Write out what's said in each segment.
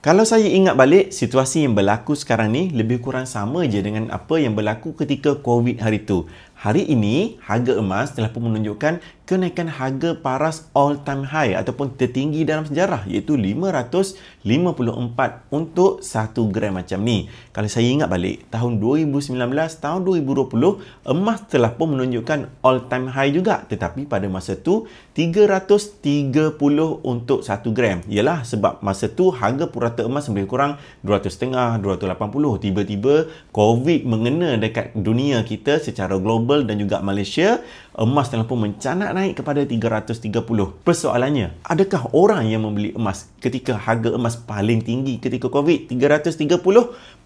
Kalau saya ingat balik, situasi yang berlaku sekarang ni lebih kurang sama je dengan apa yang berlaku ketika COVID hari tu. Hari ini, harga emas telah pun menunjukkan kenaikan harga paras all time high ataupun tertinggi dalam sejarah, iaitu 554 untuk 1 gram macam ni. Kalau saya ingat balik, tahun 2019, tahun 2020, emas telah pun menunjukkan all time high juga. Tetapi pada masa tu, 330 untuk 1 gram. Yalah, sebab masa tu harga purata emas lebih kurang 200.5, 280. Tiba-tiba COVID mengena dekat dunia kita secara global dan juga Malaysia, emas telah pun mencanak naik kepada 330. Persoalannya, adakah orang yang membeli emas ketika harga emas paling tinggi ketika COVID 330?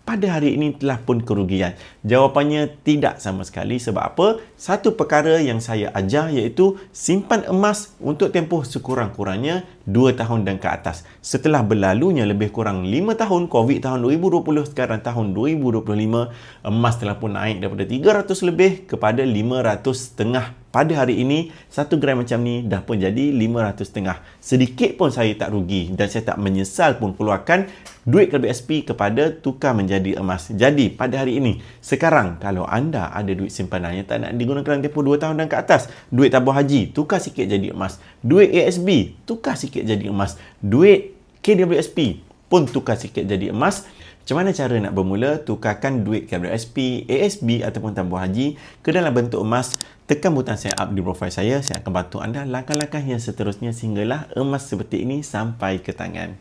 Pada hari ini telah pun kerugian. Jawapannya tidak sama sekali. Sebab apa? Satu perkara yang saya ajar iaitu simpan emas untuk tempoh sekurang-kurangnya 2 tahun dan ke atas. Setelah berlalunya lebih kurang 5 tahun, COVID tahun 2020, sekarang tahun 2025, emas telah pun naik daripada 300 lebih kepada 500.5. Pada hari ini, 1 gram macam ni dah pun jadi 500.5. Sedikit pun saya tak rugi dan saya tak menyesal pun keluarkan duit KWSP kepada tukar menjadi emas. Jadi, pada hari ini, sekarang kalau anda ada duit simpanan yang tak nak digunakan tempoh 2 tahun dan ke atas, duit tabung haji, tukar sikit jadi emas. Duit ASB, tukar sikit jadi emas. Duit KWSP pun tukar sikit jadi emas. Macam mana cara nak bermula? Tukarkan duit KWSP, ASB ataupun tabung haji ke dalam bentuk emas. Tekan butang sign up di profil saya. Saya akan bantu anda langkah-langkah yang seterusnya sehinggalah emas seperti ini sampai ke tangan.